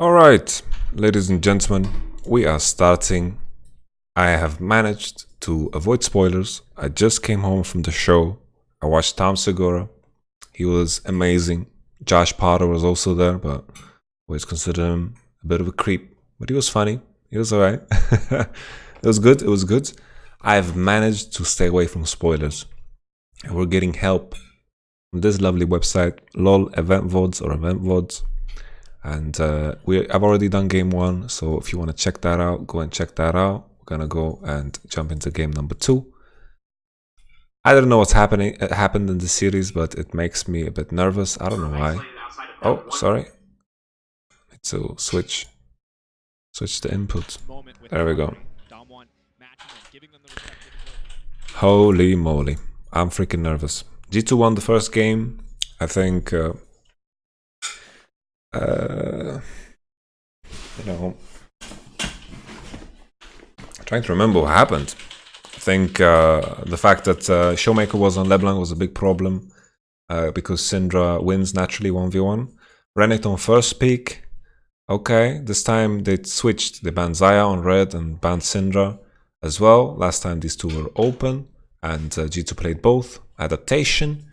Alright, ladies and gentlemen, we are starting. I have managed to avoid spoilers. I just came home from the show. I watched Tom Segura. He was amazing. Josh Potter was also there, but always consider him a bit of a creep. But he was funny. He was alright. It was good. It was good. I've managed to stay away from spoilers. And we're getting help from this lovely website, LOL Event VODs or Event VODs. And I've already done game 1, so if you want to check that out, go and check that out. We're gonna go and jump into game number 2. I don't know what's happened in this series, but it makes me a bit nervous. I don't know why. Oh, sorry. Need to switch the input. There we go. Holy moly, I'm freaking nervous. G2 won the first game. I think trying to remember what happened. I think the fact that Showmaker was on LeBlanc was a big problem because Syndra wins naturally 1v1. Renekton first pick. Okay, this time they switched. They banned Xayah on red and banned Syndra as well. Last time these two were open and G2 played both. Adaptation.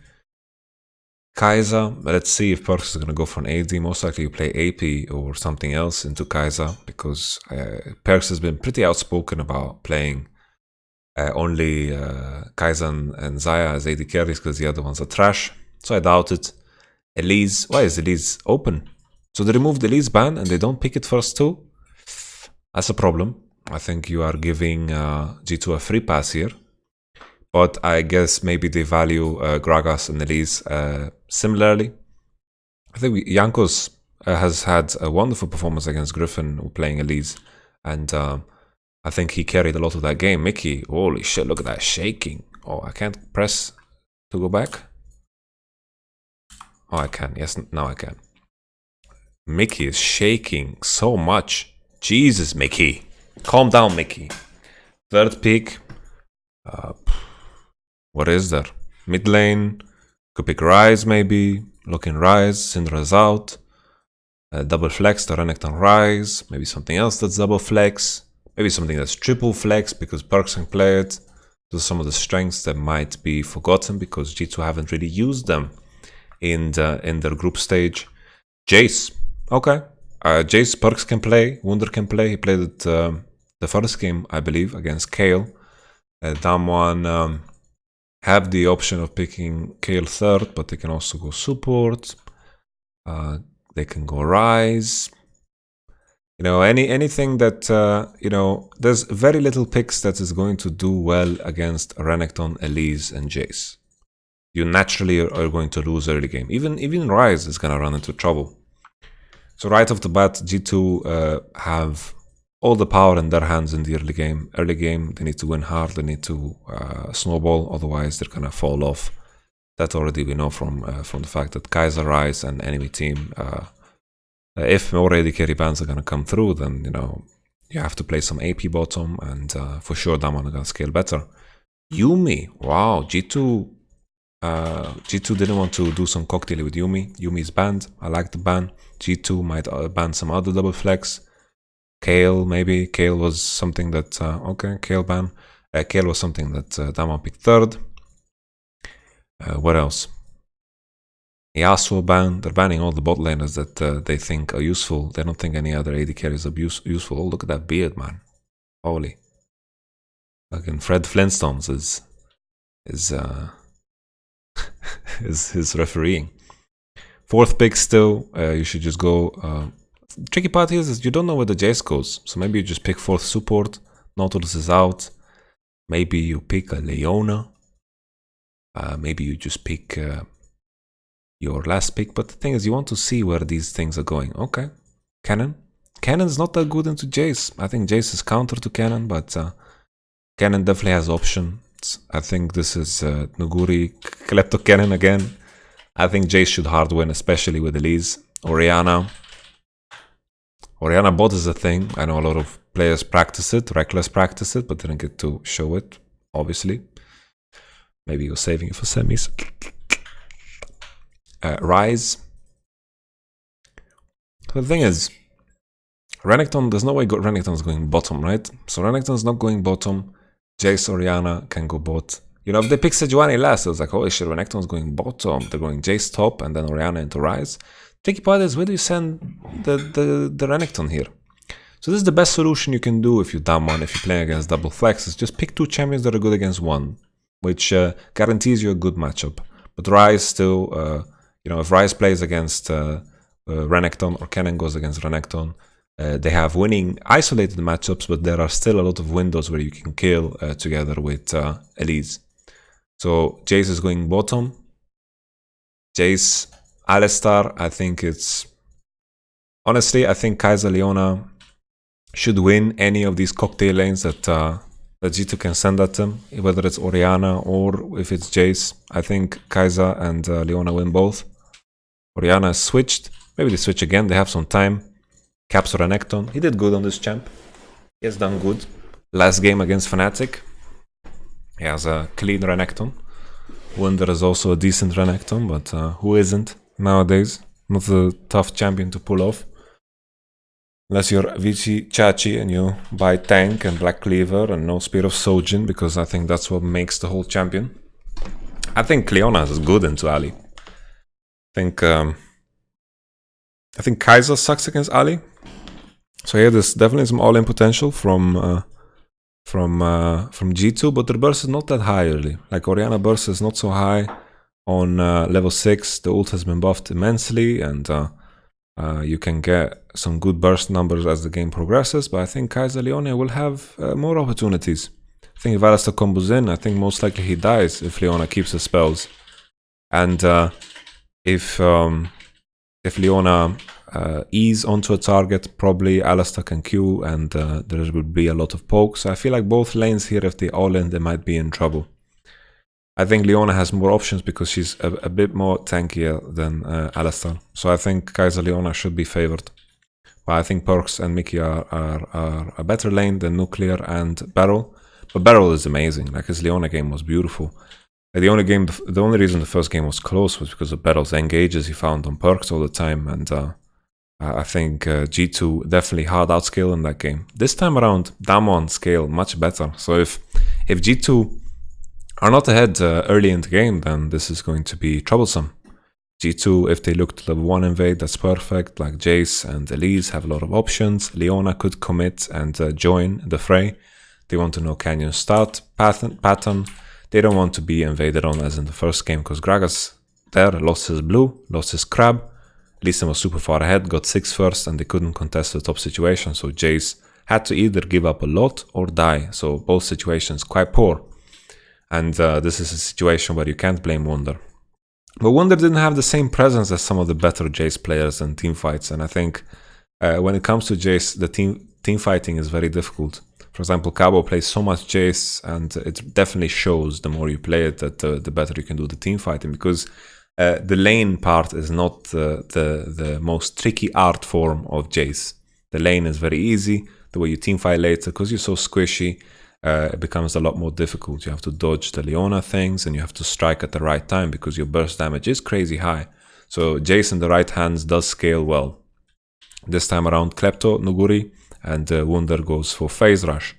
Kai'Sa, let's see if Perkz is going to go for an AD. Most likely you play AP or something else into Kai'Sa because Perkz has been pretty outspoken about playing only Kai'Sa and Xayah as AD carries because the other ones are trash. So I doubt it. Elise, why is Elise open? So they removed Elise ban and they don't pick it first too? That's a problem. I think you are giving G2 a free pass here. But I guess maybe they value Gragas and Elise similarly. I think Jankos has had a wonderful performance against Griffin playing Elise. And I think he carried a lot of that game. Mickey, holy shit, look at that shaking. Oh, I can't press to go back. Oh, I can. Yes, now I can. Mickey is shaking so much. Jesus, Mickey. Calm down, Mickey. Third pick. What is there? Mid lane. Could pick Rise maybe. Looking Rise. Syndra's out. Double flex to Renekton Rise. Maybe something else that's double flex. Maybe something that's triple flex because Perkz can play it. Those are some of the strengths that might be forgotten because G2 haven't really used them in their group stage. Jace. Okay. Jace, Perkz can play. Wunder can play. He played it the first game, I believe, against Kayle. Damwon have the option of picking Kayle third, but they can also go support. They can go Rise. You know, anything that, there's very little picks that is going to do well against Renekton, Elise, and Jace. You naturally are going to lose early game. Even Rise is going to run into trouble. So right off the bat, G2 have all the power in their hands in the early game. Early game, they need to win hard. They need to snowball, otherwise they're gonna fall off. That already we know from the fact that Kai'Sa, Rise, and enemy team. If more AD carry bans are gonna come through, then you have to play some AP bottom, and for sure Damwon are gonna scale better. Yuumi, wow, G2 didn't want to do some cocktail with Yuumi. Yuumi is banned. I like the ban. G2 might ban some other double flex. Kayle, maybe. Kayle was something that... okay, Kayle ban. Kayle was something that Damwon picked third. What else? Yasuo ban. They're banning all the bot laners that they think are useful. They don't think any other AD carries are useful. Oh, look at that beard, man. Holy. Fucking Fred Flintstones is his refereeing. Fourth pick still. You should just go... tricky part is you don't know where the Jace goes, so maybe you just pick fourth support. Nautilus is out. Maybe you pick a Leona. Maybe you just pick your last pick. But the thing is, you want to see where these things are going. Okay, Cannon. Cannon's not that good into Jace. I think Jace is counter to Cannon, but Cannon definitely has options. I think this is Nuguri Klepto Cannon again. I think Jace should hard win, especially with Elise. Orianna. Orianna bot is a thing. I know a lot of players practice it, Reckless practice it, but didn't get to show it, obviously. Maybe you're saving it for semis. Rise. The thing is, Renekton, there's no way Renekton's going bottom, right? So Renekton's not going bottom. Jace, Orianna can go bot. You know, if they pick Sejuani last, it was like, holy shit, Renekton's going bottom. They're going Jace top and then Orianna into Ryze. Tricky part is, where do you send the Renekton here? So this is the best solution you can do if you Damwon, if you're playing against double flex, is just pick two champions that are good against one, which guarantees you a good matchup. But Ryze still, you know, if Ryze plays against Renekton or Cannon goes against Renekton, they have winning isolated matchups, but there are still a lot of windows where you can kill together with Elise. So Jace is going bottom. Jace, Alistar, I think it's... Honestly, I think Kai'Sa Leona should win any of these cocktail lanes that G2 can send at them, whether it's Orianna or if it's Jace. I think Kai'Sa and Leona win both. Orianna is switched. Maybe they switch again, they have some time. Caps Renekton. He did good on this champ. He has done good. Last game against Fnatic. He has a clean Renekton. Wunder is also a decent Renekton, but who isn't nowadays? Not a tough champion to pull off. Unless you're Vici Chachi and you buy Tank and Black Cleaver and no Spear of Sojin, because I think that's what makes the whole champion. I think Leona is good into Ali. I think Kai'Sa sucks against Ali. So yeah, there's definitely some all-in potential from G2, but their burst is not that high early. Like Orianna burst is not so high on level 6. The ult has been buffed immensely, and you can get some good burst numbers as the game progresses, but I think Kai'Sa Leona will have more opportunities. I think if Alistar combos in, I think most likely he dies if Leona keeps his spells. And if Leona ease onto a target, probably Alistar can Q and there will be a lot of pokes. So I feel like both lanes here, if they all in, they might be in trouble. I think Leona has more options because she's a bit more tankier than Alistar. So I think Kai'Sa Leona should be favored. But I think Perks and Mickey are a better lane than Nuclear and Beryl. But Beryl is amazing. Like, his Leona game was beautiful. The only reason the first game was close was because of Beryl's engages he found on Perks all the time. And I think G2 definitely hard outscale in that game. This time around, Damwon scale much better. So if G2 are not ahead early in the game, then this is going to be troublesome. G2, if they look to level 1 invade, that's perfect. Like Jace and Elise have a lot of options. Leona could commit and join the fray. They want to know Canyon start pattern. They don't want to be invaded on as in the first game, because Gragas there lost his blue, lost his crab. Lee Sin was super far ahead, got 6 first, and they couldn't contest the top situation. So Jace had to either give up a lot or die. So both situations quite poor. And this is a situation where you can't blame Wunder. But Wunder didn't have the same presence as some of the better Jace players in team fights. And I think when it comes to Jace, the team fighting is very difficult. For example, Cabo plays so much Jace, and it definitely shows the more you play it that the better you can do the team fighting. Because the lane part is not the most tricky art form of Jace. The lane is very easy. The way you team fight later, because you're so squishy, it becomes a lot more difficult. You have to dodge the Leona things, and you have to strike at the right time because your burst damage is crazy high. So Jace in the right hands does scale well. This time around, Klepto, Nuguri, and Wunder goes for Phase Rush.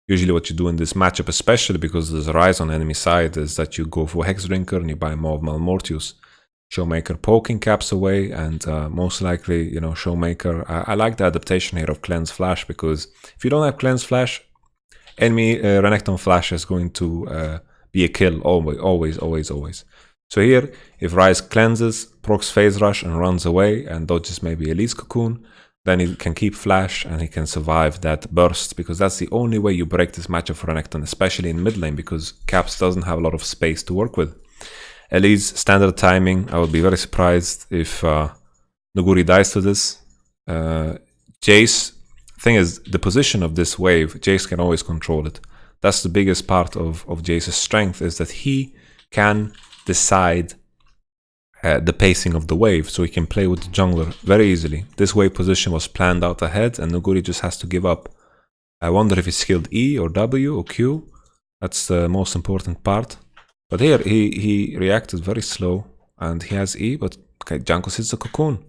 Usually what you do in this matchup, especially because there's a Ryze on enemy side, is that you go for Hex Drinker and you buy more of Malmortius. Showmaker poking caps away, and most likely, you know, Showmaker. I like the adaptation here of Cleanse Flash, because if you don't have Cleanse Flash, enemy Renekton Flash is going to be a kill, always. So here, if Ryze cleanses, procs Phase Rush and runs away and dodges maybe Elise Cocoon, then he can keep Flash and he can survive that burst, because that's the only way you break this matchup for Renekton, especially in mid lane, because Caps doesn't have a lot of space to work with. Elise, standard timing. I would be very surprised if Nuguri dies to this. Jace, thing is, the position of this wave, Jace can always control it. That's the biggest part of Jace's strength, is that he can decide the pacing of the wave, so he can play with the jungler very easily. This wave position was planned out ahead, and Nuguri just has to give up. I wonder if he skilled E or W or Q. That's the most important part. But here, he reacted very slow, and he has E, but okay, Jankos hits the cocoon.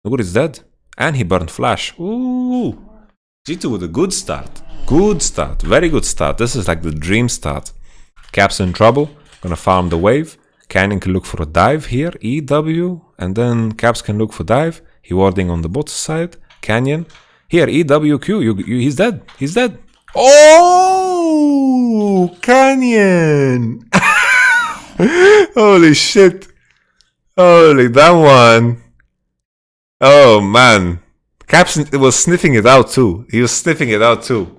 Nuguri's dead, and he burned Flash. Ooh! G2 with a good start. Good start. Very good start. This is like the dream start. Cap's in trouble. Gonna farm the wave. Cannon can look for a dive here. EW. And then Caps can look for dive. He warding on the bot side. Canyon. Here, EWQ. He's dead. He's dead. Oh! Canyon! Holy shit. Holy damn one. Oh man. Caps was sniffing it out too. He was sniffing it out too.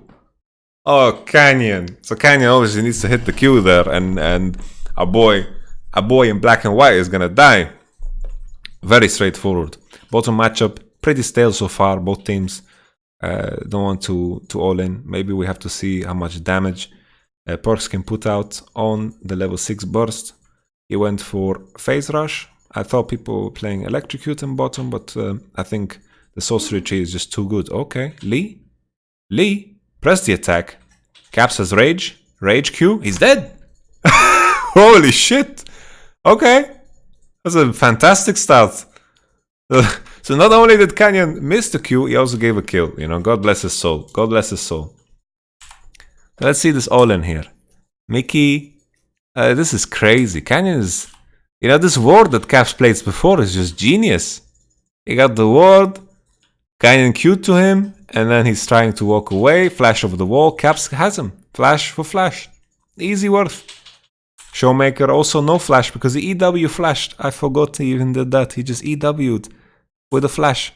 Oh, Canyon. So Canyon obviously needs to hit the Q there, and a boy in black and white is gonna die. Very straightforward. Bottom matchup, pretty stale so far. Both teams don't want to all in. Maybe we have to see how much damage Perks can put out on the level 6 burst. He went for phase rush. I thought people were playing electrocute in bottom, but I think the sorcery tree is just too good. Okay, Lee, press the attack. Caps has rage. Rage Q. He's dead. Holy shit. Okay. That's a fantastic start. So not only did Canyon miss the Q, he also gave a kill. You know, God bless his soul. God bless his soul. Let's see this all in here. Mickey. This is crazy. Canyon is... You know, this ward that Caps played before is just genius. He got the ward. Canyon Q to him. And then he's trying to walk away. Flash over the wall. Caps has him. Flash for flash. Easy worth. Showmaker also no flash because he EW flashed. I forgot he even did that. He just EW'd with a flash.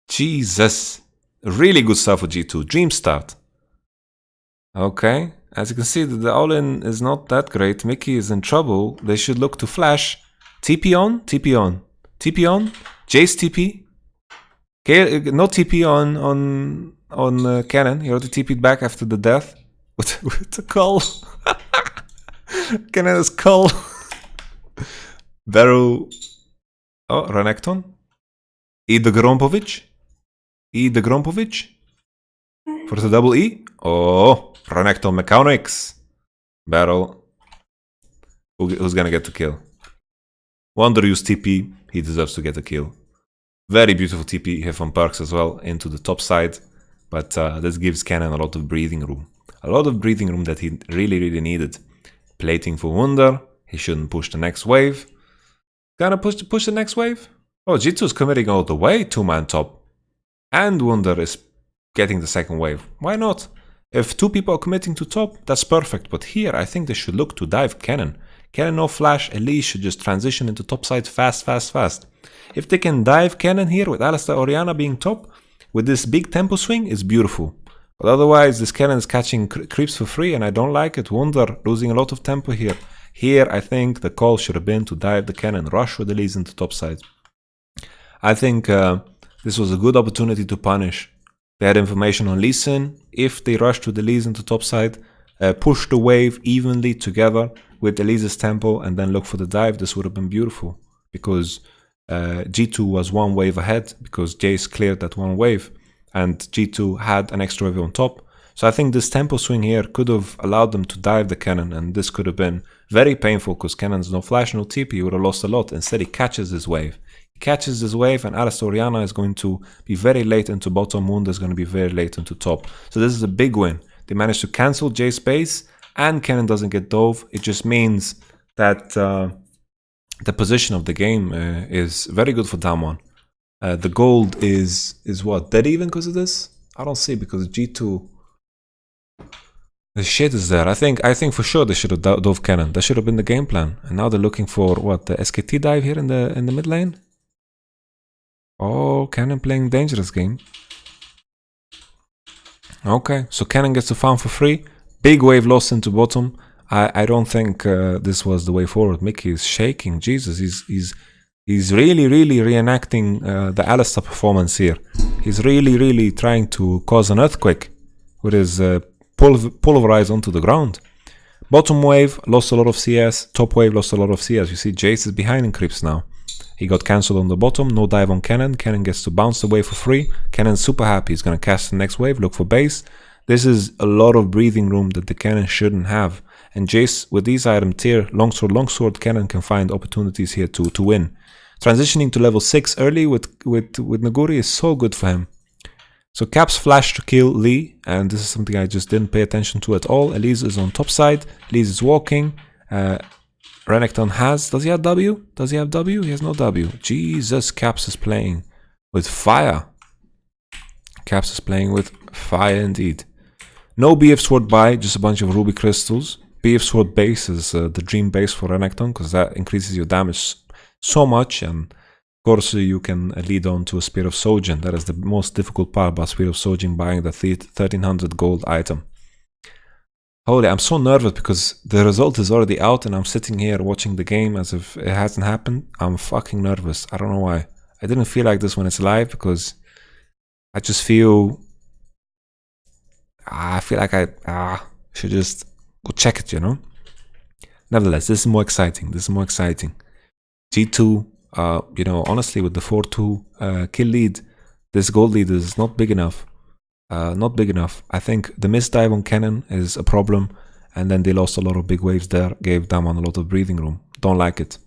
Jesus. Really good stuff for G2. Dream start. Okay. As you can see, the all-in is not that great. Mickey is in trouble. They should look to flash. TP on. TP on. TP on. Jace TP. Okay, no TP on Cannon. He already TP'd back after the death. With the call. Cannon is call. Barrow. Oh, Renekton. The Grompovic. The Grompovic. For the double E. Oh, Renekton mechanics. Barrel. Who's gonna get the kill? Wonder use TP. He deserves to get a kill. Very beautiful TP here from Perks as well into the top side. But this gives Cannon a lot of breathing room. A lot of breathing room that he really needed. Plating for Wonder. He shouldn't push the next wave. Gonna push the next wave? Oh, G2 is committing all the way. 2-man top. And Wonder is getting the second wave. Why not? If 2 people are committing to top, that's perfect. But here, I think they should look to dive Cannon. Cannon no flash. Elise should just transition into top side fast. If they can dive Cannon here with Alistar Orianna being top, with this big tempo swing, it's beautiful. But otherwise, this Cannon is catching creeps for free, and I don't like it. Wonder losing a lot of tempo here. Here, I think the call should have been to dive the Cannon, rush with Elise into top side. I think this was a good opportunity to punish. They had information on Lee Sin. If they rushed with Elise into top side, push the wave evenly together with Elise's tempo, and then look for the dive, this would have been beautiful. Because G2 was 1 wave ahead, because Jace cleared that 1 wave, and G2 had an extra wave on top. So I think this tempo swing here could have allowed them to dive the Cannon, and this could have been very painful because Cannon's no flash, no TP, he would have lost a lot. Instead, he catches this wave. He catches this wave, and Alistar Orianna is going to be very late into bottom. Wunda is going to be very late into top. So this is a big win. They managed to cancel Jace base, and Cannon doesn't get dove. It just means that the position of the game is very good for Damwon. The gold is what? Dead even because of this? I don't see, because G2... The shit is there. I think for sure they should have dove Cannon. That should have been the game plan. And now they're looking for what? The SKT dive here in the mid lane? Oh, Cannon playing dangerous game. Okay, so Cannon gets to farm for free. Big wave lost into bottom. I don't think this was the way forward. Mickey is shaking. Jesus, he's really reenacting the Alistar performance here. He's really trying to cause an earthquake with his pulverize onto the ground. Bottom wave lost a lot of CS. Top wave lost a lot of CS. You see Jace is behind in creeps now. He got cancelled on the bottom. No dive on Cannon. Cannon gets to bounce the wave for free. Cannon's super happy. He's going to cast the next wave. Look for base. This is a lot of breathing room that the Cannon shouldn't have. And Jace, with these item tier, longsword, Cannon can find opportunities here to win. Transitioning to level 6 early with Naguri is so good for him. So Caps flash to kill Lee, and this is something I just didn't pay attention to at all. Elise is on top side. Elise is walking. Renekton has... Does he have W? Does he have W? He has no W. Jesus, Caps is playing with fire. Caps is playing with fire indeed. No BF Sword buy, just a bunch of Ruby Crystals. BF Sword base is the dream base for Renekton, because that increases your damage so much, and of course you can lead on to a Spear of Sojin. That is the most difficult part about Spear of Sojin, buying the 1300 gold item. Holy, I'm so nervous because the result is already out and I'm sitting here watching the game as if it hasn't happened. I'm fucking nervous. I don't know why. I didn't feel like this when it's live because I just feel... I feel like I should just go check it, you know? Nevertheless, this is more exciting. This is more exciting. G2, you know, honestly, with the 4-2 kill lead, this gold lead is not big enough. Not big enough. I think the misdive on Cannon is a problem, and then they lost a lot of big waves there, gave Damwon a lot of breathing room. Don't like it.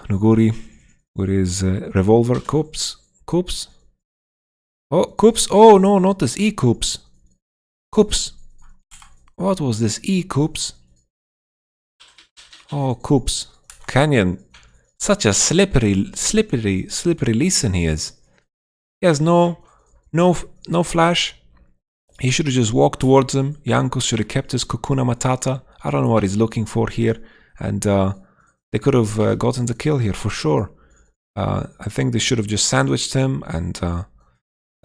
Nuguri with his revolver. Coops. Oh, Coops. Oh, no, not this E Coops. Coops. What was this E Coops? Oh, Coops. Canyon. Such a slippery Lee Sin he is. He has no flash. He should have just walked towards him. Jankos should have kept his Kokuna Matata. I don't know what he's looking for here. And they could have gotten the kill here for sure. I think they should have just sandwiched him and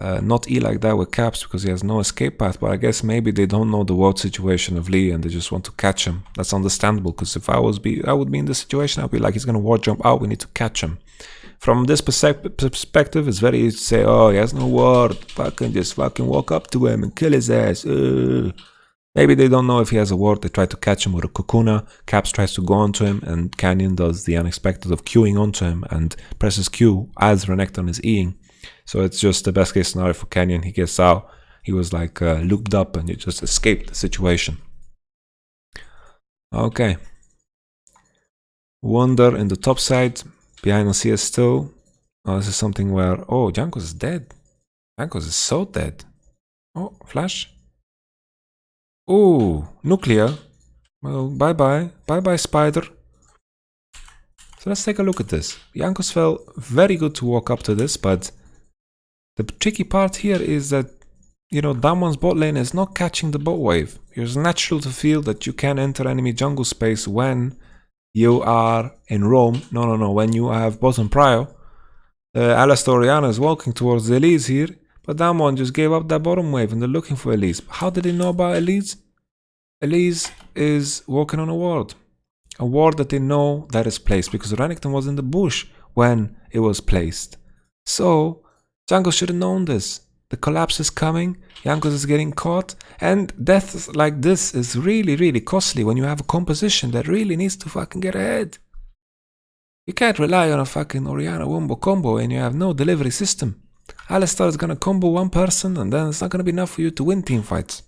not E like that with Caps because he has no escape path. But I guess maybe they don't know the world situation of Lee and they just want to catch him. That's understandable, because if I would be in this situation, I'd be like, he's going to ward jump out. We need to catch him. From this perspective, it's very easy to say, oh, he has no ward. Just walk up to him and kill his ass. Maybe they don't know if he has a ward. They try to catch him with a Kokuna. Caps tries to go onto him, and Canyon does the unexpected of queuing onto him and presses Q as Renekton is Eing. So it's just the best case scenario for Canyon. He gets out. He was like looped up and he just escaped the situation. Okay. Wonder in the top side. Behind on CS still. Oh, this is something where... Oh, Jankos is dead. Jankos is so dead. Oh, flash. Oh, nuclear. Well, bye-bye. Bye-bye, spider. So let's take a look at this. Jankos felt very good to walk up to this, but the tricky part here is that, you know, Damwon's bot lane is not catching the bot wave. It's natural to feel that you can enter enemy jungle space when you are in Rome. No. When you have bottom prio, Alistar Orianna is walking towards the Elise here, but Damwon just gave up that bottom wave and they're looking for Elise. How did they know about Elise? Elise is walking on a ward that they know that is placed because Renekton was in the bush when it was placed. So Jankos should have known this. The collapse is coming, Jankos is getting caught, and death like this is really, really costly when you have a composition that really needs to fucking get ahead. You can't rely on a fucking Orianna Wombo combo and you have no delivery system. Alistar is gonna combo one person and then it's not gonna be enough for you to win team fights.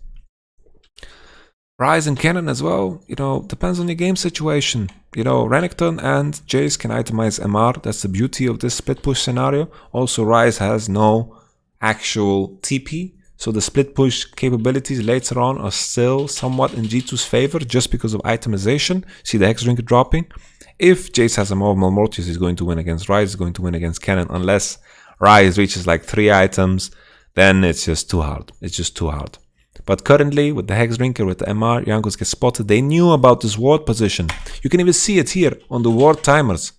Ryze and Cannon as well, you know, depends on your game situation. You know, Renekton and Jace can itemize MR, that's the beauty of this split push scenario. Also, Ryze has no actual TP, so the split push capabilities later on are still somewhat in G2's favor just because of itemization. See the Hex Drink dropping. If Jace has a more Mortis, he's going to win against Ryze, he's going to win against Cannon, unless Ryze reaches like 3 items, then it's just too hard. It's just too hard. But currently, with the Hex Drinker, with the MR, Jankos gets spotted. They knew about this ward position. You can even see it here on the ward timers.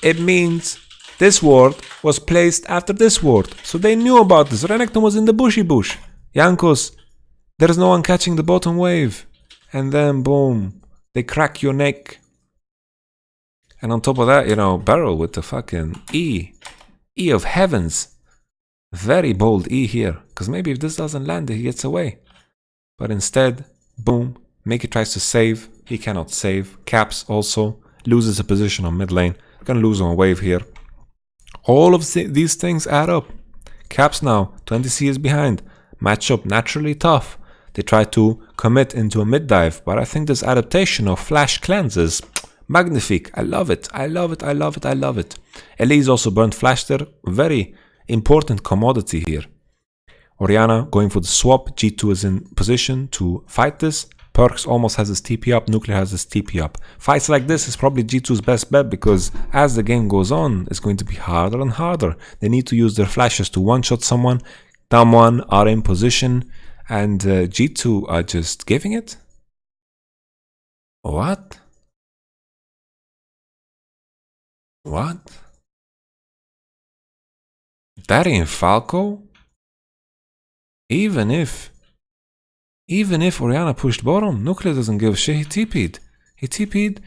It means this ward was placed after this ward. So they knew about this. Renekton was in the bushy bush. Jankos, there's no one catching the bottom wave. And then, boom, they crack your neck. And on top of that, you know, Barrel with the fucking E. E of heavens. Very bold E here. Because maybe if this doesn't land, he gets away. But instead, boom, Mickey tries to save. He cannot save. Caps also loses a position on mid lane. Gonna lose on wave here. All of these things add up. Caps now, 20 CS behind. Matchup naturally tough. They try to commit into a mid dive, but I think this adaptation of flash cleanses, magnifique. I love it. I love it. I love it. I love it. Elise also burned flash there. Very important commodity here. Orianna going for the swap. G2 is in position to fight this. Perks almost has his TP up. Nuclear has his TP up. Fights like this is probably G2's best bet because as the game goes on, it's going to be harder and harder. They need to use their flashes to one-shot someone. Damwon are in position and G2 are just giving it. What? What? Darien Falco? Even if Orianna pushed bottom, Nuclear doesn't give a shit. He TP'd.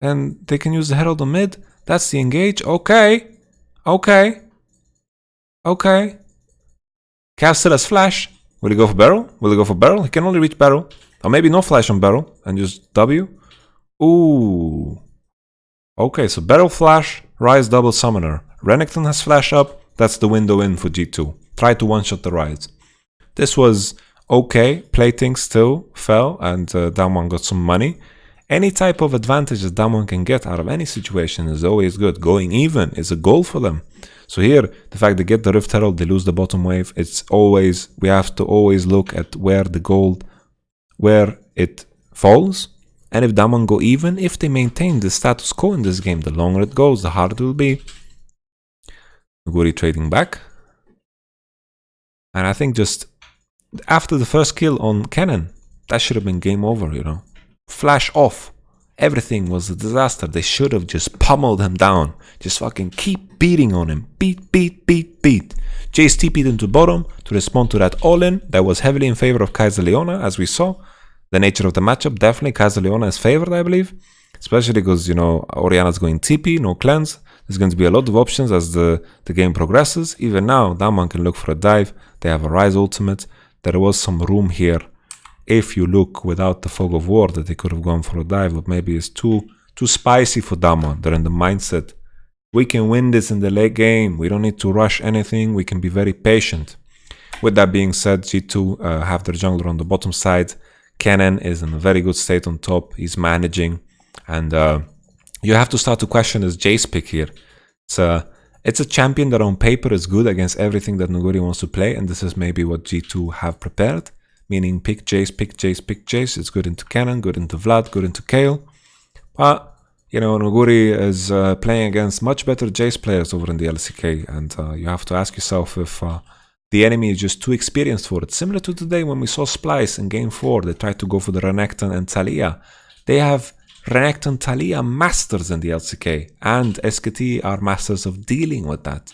And they can use the Herald on mid. That's the engage. Okay. Cav still has flash. Will he go for barrel? He can only reach barrel. Or maybe no flash on barrel and just W. Ooh. Okay, so barrel flash, Rise double summoner. Renekton has flash up. That's the window in for G2. Try to one-shot the Rise. This was okay. Plating still fell and Damwon got some money. Any type of advantage that Damwon can get out of any situation is always good. Going even is a goal for them. So here, the fact they get the Rift Herald, they lose the bottom wave. It's always, we have to always look at where the gold, where it falls. And if Damwon go even, if they maintain the status quo in this game, the longer it goes, the harder it will be. Nuguri trading back. And I think just after the first kill on Cannon, that should have been game over, you know. Flash off. Everything was a disaster. They should have just pummeled him down. Just fucking keep beating on him. Beat. Jace TP'd into bottom to respond to that all-in that was heavily in favor of Kaiser Leona, as we saw. The nature of the matchup, definitely Kaiser Leona is favored, I believe. Especially because, you know, Orianna's going TP, no cleanse. There's going to be a lot of options as the game progresses. Even now, Damwon can look for a dive. They have a Rise ultimate. There was some room here, if you look without the Fog of War, that they could have gone for a dive, but maybe it's too spicy for Damwon. They're in the mindset, we can win this in the late game. We don't need to rush anything. We can be very patient. With that being said, G2 have their jungler on the bottom side. Cannon is in a very good state on top. He's managing. And you have to start to question his Jace pick here. It's a champion that on paper is good against everything that Nuguri wants to play. And this is maybe what G2 have prepared. Meaning pick Jace. It's good into Cannon, good into Vlad, good into Kayle. But, you know, Nuguri is playing against much better Jace players over in the LCK. And you have to ask yourself if the enemy is just too experienced for it. Similar to today when we saw Splice in Game 4. They tried to go for the Renekton and Taliyah. They have Renekton Taliyah masters in the LCK. And SKT are masters of dealing with that.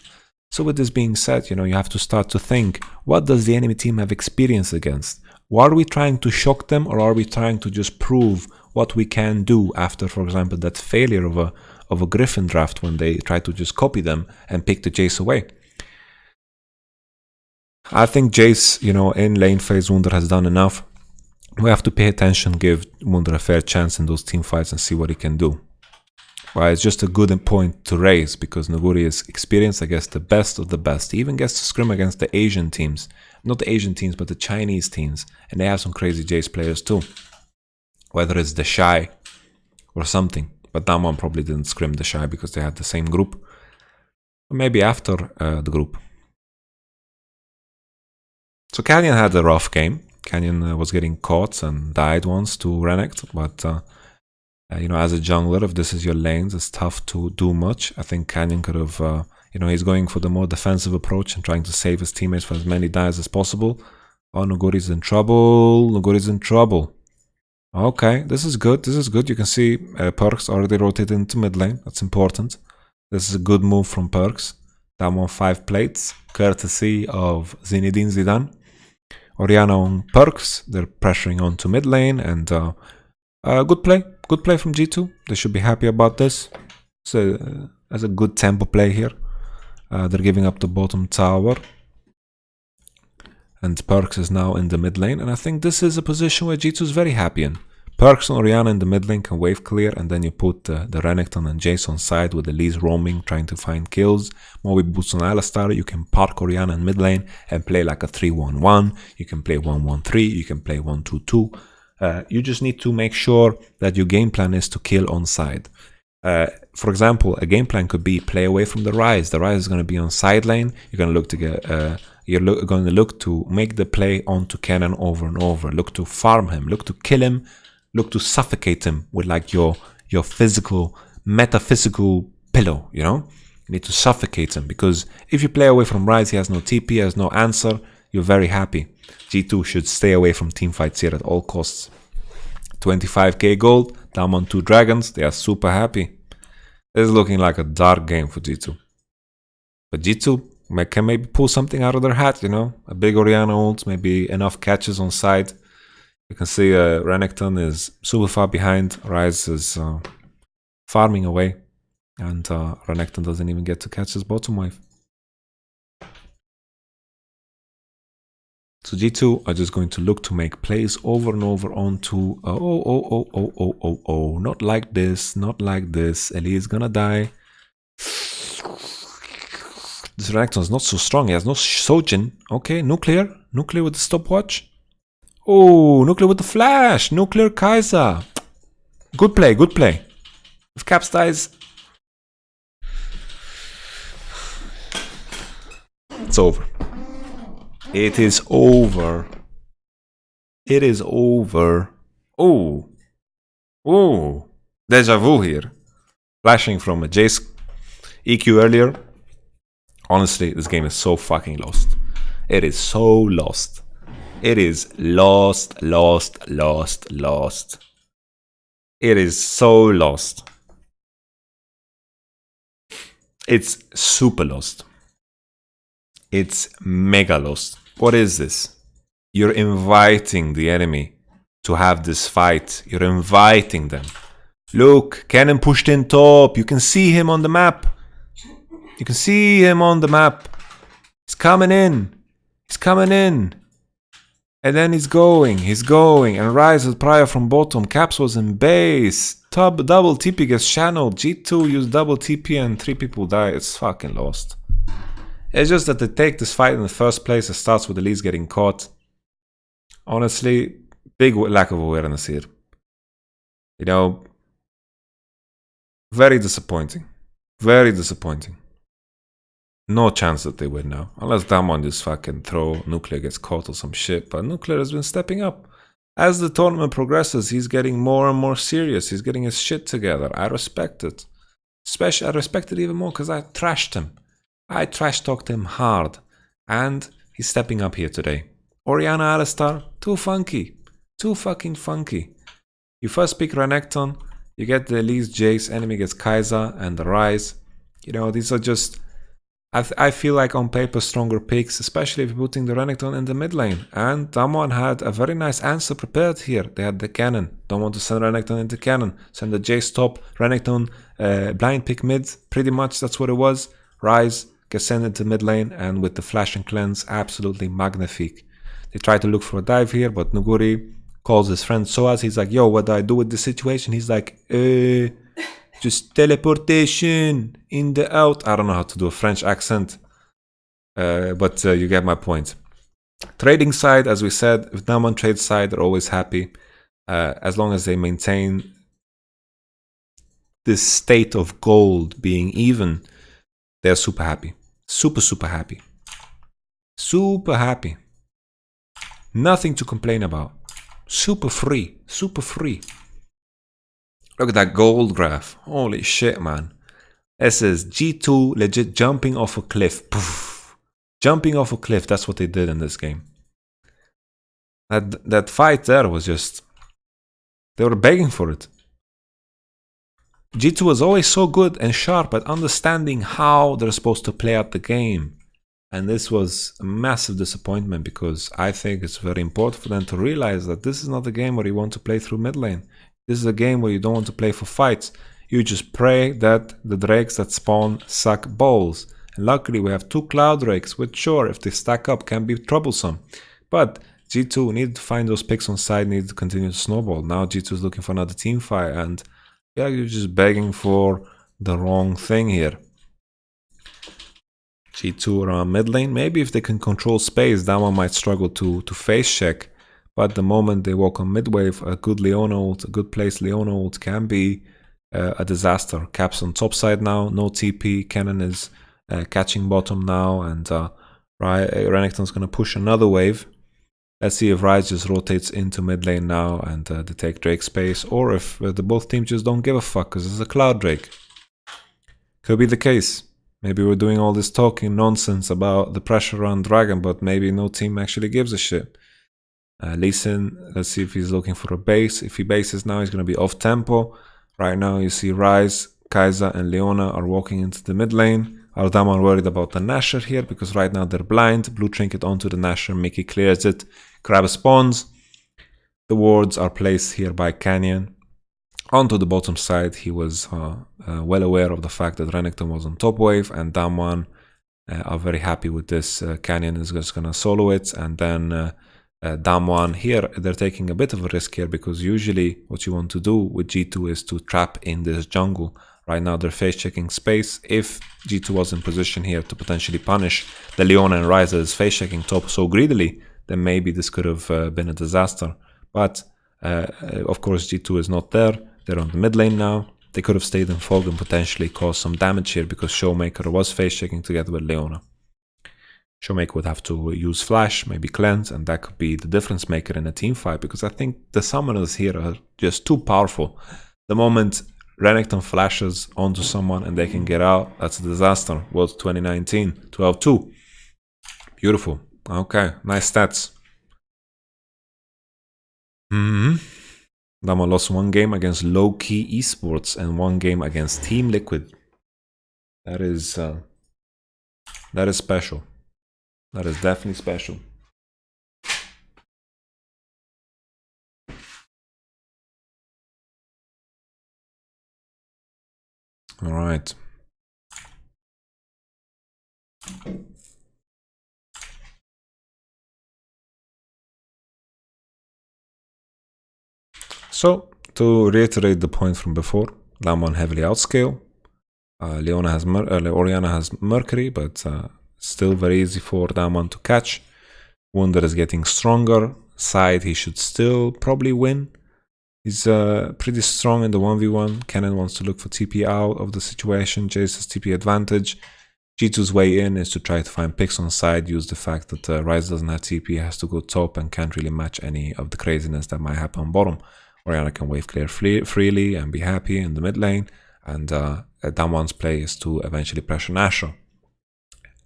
So with this being said, you know, you have to start to think, what does the enemy team have experience against? Are we trying to shock them, or are we trying to just prove what we can do after, for example, that failure of a Griffin draft when they try to just copy them and pick the Jace away? I think Jace, you know, in lane phase, Wunder has done enough. We have to pay attention, give Wunder a fair chance in those team fights and see what he can do. Well, it's just a good point to raise because Nuguri is experienced against the best of the best. He even gets to scrim against the Asian teams. Not the Asian teams, but the Chinese teams. And they have some crazy Jace players too. Whether it's the Shy or something. But Damwon probably didn't scrim the Shy because they had the same group. Or maybe after the group. So Canyon had a rough game. Canyon was getting caught and died once to Renekton. But you know, as a jungler, if this is your lanes, it's tough to do much. I think Canyon could have, you know, he's going for the more defensive approach and trying to save his teammates for as many dives as possible. Oh, Nuguri's in trouble. Okay, this is good. You can see Perks already rotated into mid lane. That's important. This is a good move from Perks. Damwon 5 plates, courtesy of Zinedine Zidane. Orianna on Perks. They're pressuring onto mid lane and good play from G2. They should be happy about this. So as a good tempo play here. They're giving up the bottom tower. And Perks is now in the mid lane. And I think this is a position where G2 is very happy in. Perks and Orianna in the mid lane can wave clear. And then you put the Renekton and Jace on side with Elise roaming, trying to find kills. Moby boots on Alistar. You can park Orianna in mid lane and play like a 3-1-1. You can play 1-1-3. You can play 1-2-2. You just need to make sure that your game plan is to kill on side. For example, a game plan could be play away from the Ryze. The Ryze is going to be on side lane. You're going to look to get, going to look to make the play onto Cannon over and over. Look to farm him. Look to kill him. Look to suffocate him with like your physical, metaphysical pillow. You know, you need to suffocate him, because if you play away from Ryze, he has no TP, he has no answer. You're very happy. G2 should stay away from team fights here at all costs. 25k gold, down on 2 dragons. They are super happy. This is looking like a dark game for G2. But G2 can maybe pull something out of their hat, you know? A big Orianna ult, maybe enough catches on side. You can see Renekton is super far behind. Ryze is farming away. And Renekton doesn't even get to catch his bottom wave. So G2 are just going to look to make plays over and over onto... not like this, not like this. Ellie is gonna die. This Renekton is not so strong, he has no Sojin. Okay, Nuclear with the stopwatch. Oh, Nuclear with the flash. Nuclear Kai'Sa. Good play, good play. If Caps dies, it's over. It is over. It is over. Oh. Oh. Deja vu here. Flashing from a Jace EQ earlier. Honestly, this game is so fucking lost. It is so lost. It is lost. It is so lost. It's super lost. It's mega lost. What is this? You're inviting the enemy to have this fight. You're inviting them. Look, Cannon pushed in top. You can see him on the map. You can see him on the map. He's coming in. He's coming in. And then he's going. And Ryze with prior from bottom. Caps was in base. Double TP gets channeled. G2 used double TP and 3 people die. It's fucking lost. It's just that they take this fight in the first place. It starts with Elise getting caught. Honestly, big lack of awareness here. You know, very disappointing. Very disappointing. No chance that they win now. Unless Damwon just fucking throw, Nuclear gets caught or some shit. But Nuclear has been stepping up. As the tournament progresses, he's getting more and more serious. He's getting his shit together. I respect it. Especially, I respect it even more because I trashed him. I trash talked him hard, and he's stepping up here today. Orianna Alistar, too funky. Too fucking funky. You first pick Renekton, you get the Elise Jace, enemy gets Kai'Sa and the Ryze. You know, these are just... I feel like on paper stronger picks, especially if you're putting the Renekton in the mid lane. And Damwon had a very nice answer prepared here. They had the cannon. Don't want to send Renekton into cannon. Send the Jace top, Renekton blind pick mid. Pretty much that's what it was. Ryze gets sent into mid lane, and with the flash and cleanse, absolutely magnifique. They try to look for a dive here, but Nuguri calls his friend Soaz. He's like, yo, what do I do with this situation? He's like, just teleportation in the out. I don't know how to do a French accent, but you get my point. Trading side, as we said, if Damwon trade side, they're always happy. As long as they maintain this state of gold being even, they're super happy. Super happy. Super happy. Nothing to complain about. Super free. Look at that gold graph. Holy shit, man. This is G2 legit jumping off a cliff. Poof. Jumping off a cliff. That's what they did in this game. That fight there was just... They were begging for it. G2 was always so good and sharp at understanding how they're supposed to play out the game. And this was a massive disappointment, because I think it's very important for them to realize that this is not a game where you want to play through mid lane. This is a game where you don't want to play for fights. You just pray that the drakes that spawn suck balls. And luckily we have 2 cloud drakes, which sure, if they stack up, can be troublesome. But G2 needed to find those picks on side, needed to continue to snowball. Now G2 is looking for another team fight, and yeah, you're just begging for the wrong thing here. G2 around mid lane. Maybe if they can control space, that one might struggle to face check. But the moment they walk on mid wave, a good Leona ult, a good placed Leona ult can be a disaster. Caps on top side now, no TP. Cannon is catching bottom now, and Renekton's gonna push another wave. Let's see if Ryze just rotates into mid lane now and they take Drake space, or if the both teams just don't give a fuck because it's a Cloud Drake. Could be the case. Maybe we're doing all this talking nonsense about the pressure around Dragon, but maybe no team actually gives a shit. Lee Sin, let's see if he's looking for a base. If he bases now, he's going to be off tempo. Right now you see Ryze, Kai'Sa and Leona are walking into the mid lane. Aldama are worried about the Nashor here because right now they're blind. Blue trinket onto the Nashor, Mickey clears it. Crab spawns. The wards are placed here by Canyon. Onto the bottom side, he was well aware of the fact that Renekton was on top wave, and Damwon are very happy with this. Canyon is just gonna solo it, and then Damwon here, they're taking a bit of a risk here because usually what you want to do with G2 is to trap in this jungle. Right now they're face checking space. If G2 was in position here to potentially punish the Leona and Ryze that is face checking top so greedily, then maybe this could have been a disaster. But of course G2 is not there. They're on the mid lane now. They could have stayed in fog and potentially caused some damage here because Showmaker was face checking together with Leona. Showmaker would have to use flash, maybe cleanse, and that could be the difference maker in a team fight because I think the summoners here are just too powerful. The moment Renekton flashes onto someone and they can get out, that's a disaster. World 2019, 12-2. Beautiful. Okay, nice stats. Dama lost one game against Low Key Esports and one game against Team Liquid. That is special. That is definitely special. All right. So, to reiterate the point from before, Damwon heavily outscale. Orianna has Mercury, but still very easy for Damwon to catch. Wunder is getting stronger. Side, he should still probably win. He's pretty strong in the 1v1. Cannon wants to look for TP out of the situation. Jace has TP advantage. G2's way in is to try to find picks on side, use the fact that Ryze doesn't have TP, has to go top and can't really match any of the craziness that might happen on bottom. Orianna can wave clear freely and be happy in the mid lane, and Damwon's play is to eventually pressure Nashor.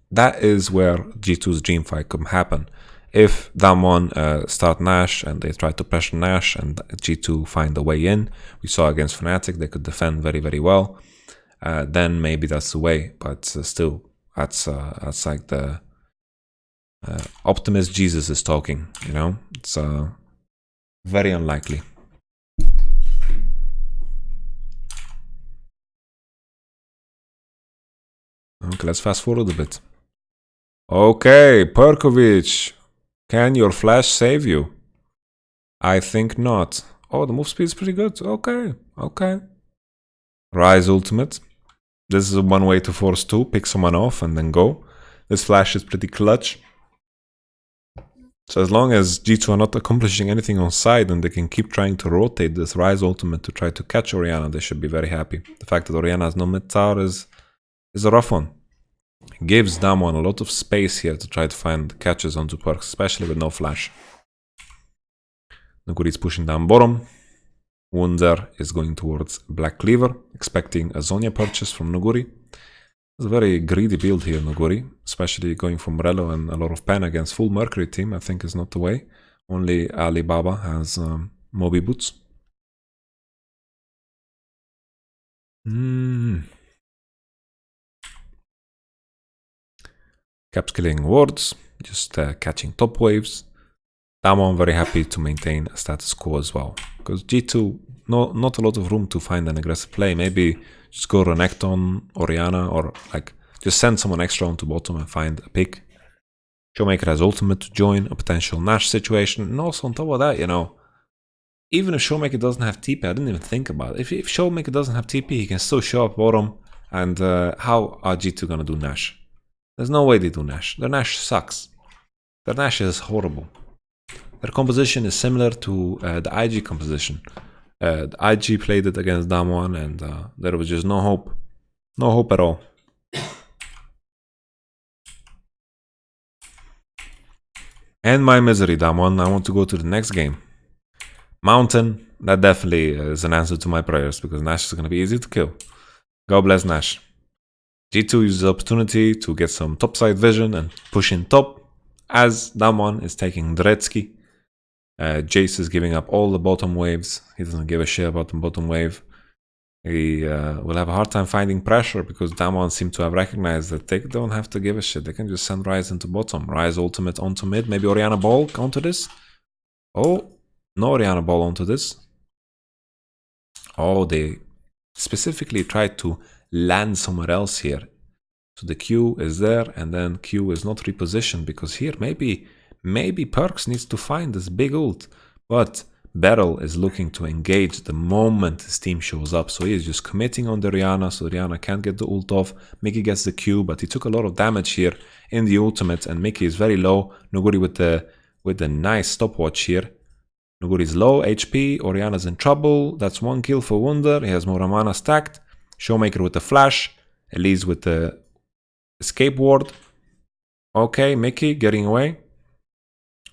That is where G2's dream fight could happen. If Damwon start Nash and they try to pressure Nash and G2 find a way in, we saw against Fnatic they could defend very, very well, then maybe that's the way, but still, that's like the optimist Jesus is talking, you know? It's very unlikely. Okay, let's fast forward a bit. Okay, Perkovic, can your flash save you? I think not. Oh, the move speed is pretty good. Okay, okay. Ryze ultimate. This is one way to force 2, pick someone off and then go. This flash is pretty clutch. So as long as G2 are not accomplishing anything on side and they can keep trying to rotate this Ryze ultimate to try to catch Orianna, they should be very happy. The fact that Orianna has no mid tower is a rough one. It gives Damwon a lot of space here to try to find catches onto perks, especially with no flash. Nuguri is pushing down bottom. Wunder is going towards Black Cleaver, expecting a Zhonya purchase from Nuguri. It's a very greedy build here, Nuguri, especially going from Morello and a lot of pen against full Mercury team, I think is not the way. Only Alibaba has Moby Boots. Caps killing wards, just catching top waves. Damwon very happy to maintain a status quo as well. Because G2, not a lot of room to find an aggressive play. Maybe just go Renekton, Orianna, or like just send someone extra onto bottom and find a pick. Showmaker has ultimate to join a potential Nash situation. And also on top of that, you know, even if Showmaker doesn't have TP, I didn't even think about it. If Showmaker doesn't have TP, he can still show up bottom. And how are G2 gonna do Nash? There's no way they do Nash. Their Nash sucks. Their Nash is horrible. Their composition is similar to the IG composition. IG played it against Damwon, and there was just no hope. No hope at all. And my misery, Damwon. I want to go to the next game. Mountain, that definitely is an answer to my prayers, because Nash is going to be easy to kill. God bless Nash. G2 uses the opportunity to get some topside vision and push in top, as Damwon is taking Dretsky. Jace is giving up all the bottom waves. He doesn't give a shit about the bottom wave. He will have a hard time finding pressure, because Damwon seem to have recognized that they don't have to give a shit. They can just send Ryze into bottom. Ryze ultimate onto mid. Maybe Orianna Ball onto this. Oh, no Orianna Ball onto this. Oh, they specifically tried to land somewhere else here. So the Q is there, and then Q is not repositioned, because here maybe Perks needs to find this big ult. But Beryl is looking to engage the moment his team shows up. So he is just committing on the Orianna, so Orianna can't get the ult off. Mickey gets the Q, but he took a lot of damage here in the ultimate, and Mickey is very low. Nuguri with the nice stopwatch here. Nuguri's low HP, Orianna's in trouble. That's one kill for Wunder. He has more mana stacked. Showmaker with the flash. Elise with the escape ward. Okay, Mickey getting away.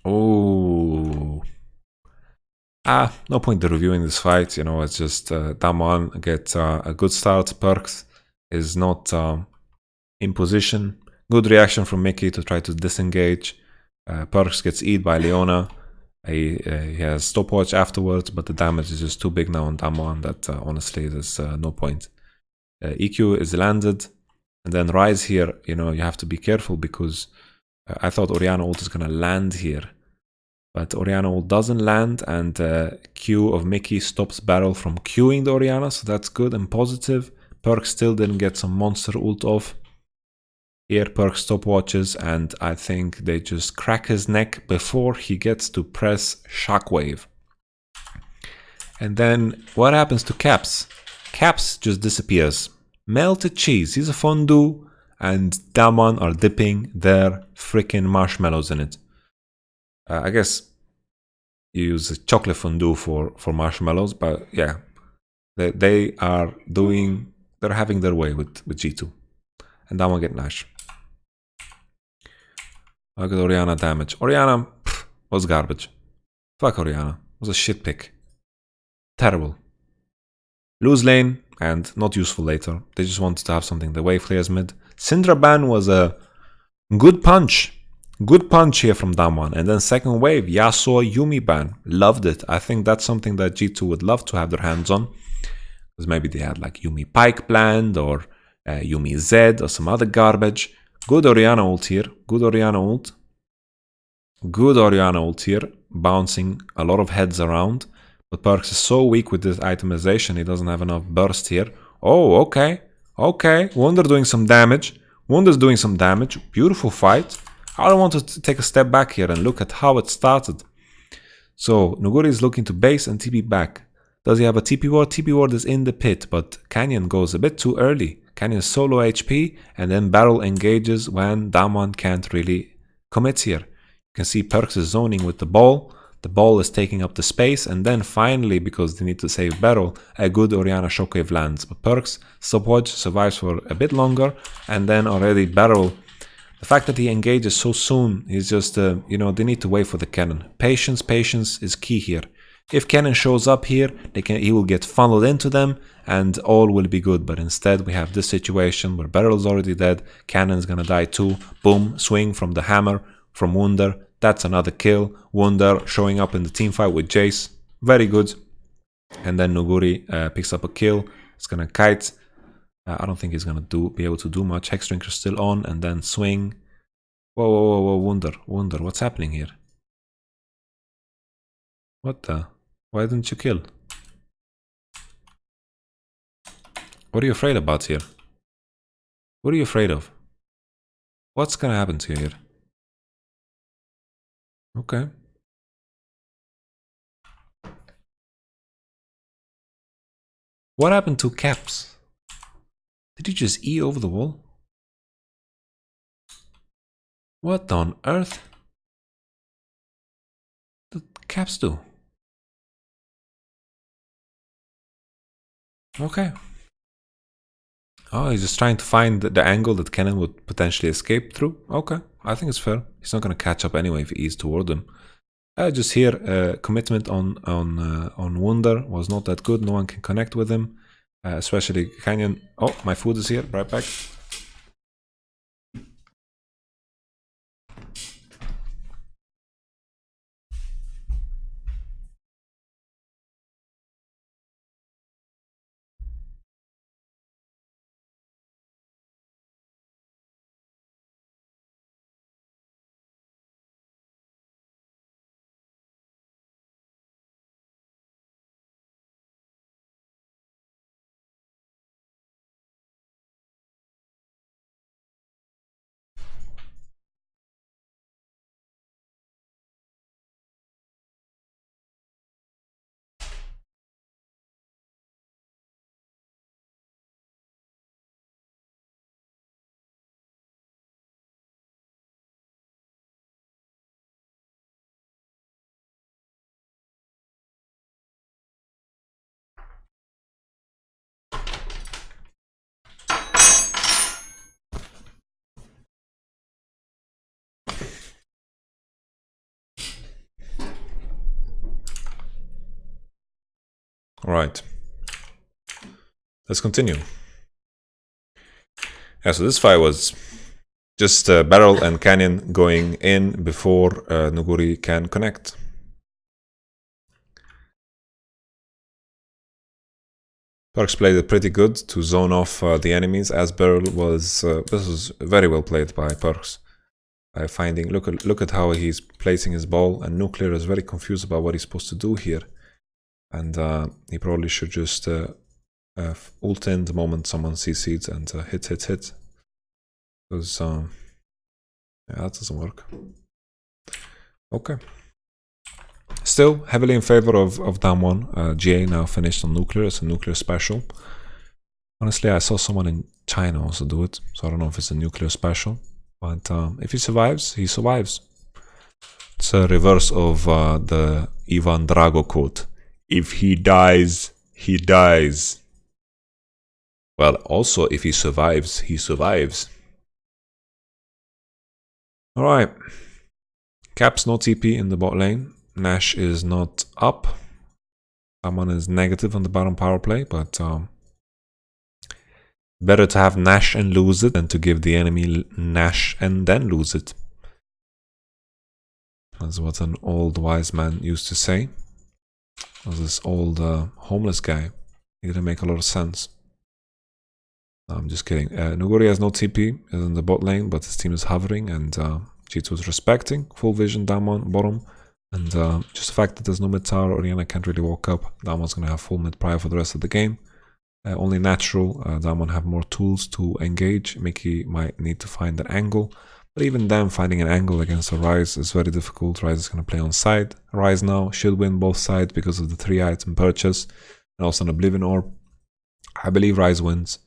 Oh. No point in reviewing this fight. You know, it's just Damwon gets a good start. Perks is not in position. Good reaction from Mickey to try to disengage. Perks gets eat by Leona. He has stopwatch afterwards, but the damage is just too big now on Damwon that honestly there's no point. EQ is landed, and then Ryze here, you know, you have to be careful, because I thought Orianna ult is gonna land here, but Orianna ult doesn't land, and Q of Mickey stops Beryl from Qing the Orianna, so that's good and positive. Perks still didn't get some monster ult off. Here Perks stopwatches, and I think they just crack his neck before he gets to press Shockwave. And then what happens to Caps? Caps just disappears. Melted cheese, he's a fondue, and Damwon are dipping their freaking marshmallows in it. I guess you use a chocolate fondue for marshmallows, but yeah, they're having their way with G2. And Damwon get Nash. Look at Orianna damage. Orianna was garbage. Fuck Orianna. Was a shit pick. Terrible. Lose lane and not useful later. They just wanted to have something. The wave clears mid. Syndra ban was a good punch. Good punch here from Damwon. And then second wave, Yasuo Yumi ban. Loved it. I think that's something that G2 would love to have their hands on. Because maybe they had like Yumi Pike planned, or Yumi Z, or some other garbage. Good Orianna ult here. Good Orianna ult. Good Orianna ult here. Bouncing a lot of heads around. But Perks is so weak with this itemization, he doesn't have enough burst here. Oh, okay. Okay. Wunder doing some damage. Wunder's doing some damage. Beautiful fight. I want to take a step back here and look at how it started. So, Nuguri is looking to base and TP back. Does he have a TP ward? TP ward is in the pit, but Canyon goes a bit too early. Canyon is solo HP, and then Beryl engages when Damwon can't really commit here. You can see Perks is zoning with the ball. The ball is taking up the space, and then finally, because they need to save Beryl, a good Orianna Shockwave lands. But Perks stopwatch survives for a bit longer, and then already Beryl, the fact that he engages so soon is just, you know, they need to wait for the cannon. Patience is key here. If cannon shows up here, he will get funneled into them, and all will be good. But instead, we have this situation where Beryl's already dead, cannon's gonna die too. Boom, swing from the hammer from Wunder. That's another kill. Wunder showing up in the team fight with Jace. Very good. And then Nuguri picks up a kill. It's gonna kite. I don't think he's gonna be able to do much. Hexdrinker's still on, and then swing. Whoa, Wunder, what's happening here? What the? Why didn't you kill? What are you afraid about here? What are you afraid of? What's gonna happen to you here? Okay. What happened to Caps? Did he just E over the wall? What on earth did Caps do? Okay. Oh, he's just trying to find the angle that Cannon would potentially escape through. Okay, I think it's fair. He's not going to catch up anyway if he is toward him. Just here, commitment on Wunder was not that good. No one can connect with him, especially Canyon. Oh, my food is here. Right back. All right. Let's continue. Yeah, so this fight was just Barrel and Canyon going in before Nuguri can connect. Perks played it pretty good to zone off the enemies, as Barrel was. This was very well played by Perks. Finding, look at how he's placing his ball, and Nuclear is very confused about what he's supposed to do here, and he probably should just ult in the moment someone CC'd and hit. Because yeah, that doesn't work. Okay. Still heavily in favor of Damwon. GA now finished on Nuclear. It's a Nuclear special. Honestly, I saw someone in China also do it, so I don't know if it's a Nuclear special. But if he survives, he survives. It's a reverse of the Ivan Drago quote. If he dies, he dies. Well, also, if he survives, he survives. Alright. Caps no TP in the bot lane. Nash is not up. Someone is negative on the bottom power play, but better to have Nash and lose it than to give the enemy Nash and then lose it. That's what an old wise man used to say. Was this old homeless guy. It didn't make a lot of sense. I'm just kidding. Nuguri has no TP, is in the bot lane, but his team is hovering, and G2 is respecting. Full vision, Damwon, bottom. And just the fact that there's no mid tower, Oriana can't really walk up. Damwon's going to have full mid prior for the rest of the game. Only natural, Damwon have more tools to engage. Mickey might need to find an angle. But even then, finding an angle against a Ryze is very difficult. Ryze is going to play on side. Ryze now should win both sides because of the 3-item purchase. And also an Oblivion Orb. I believe Ryze wins.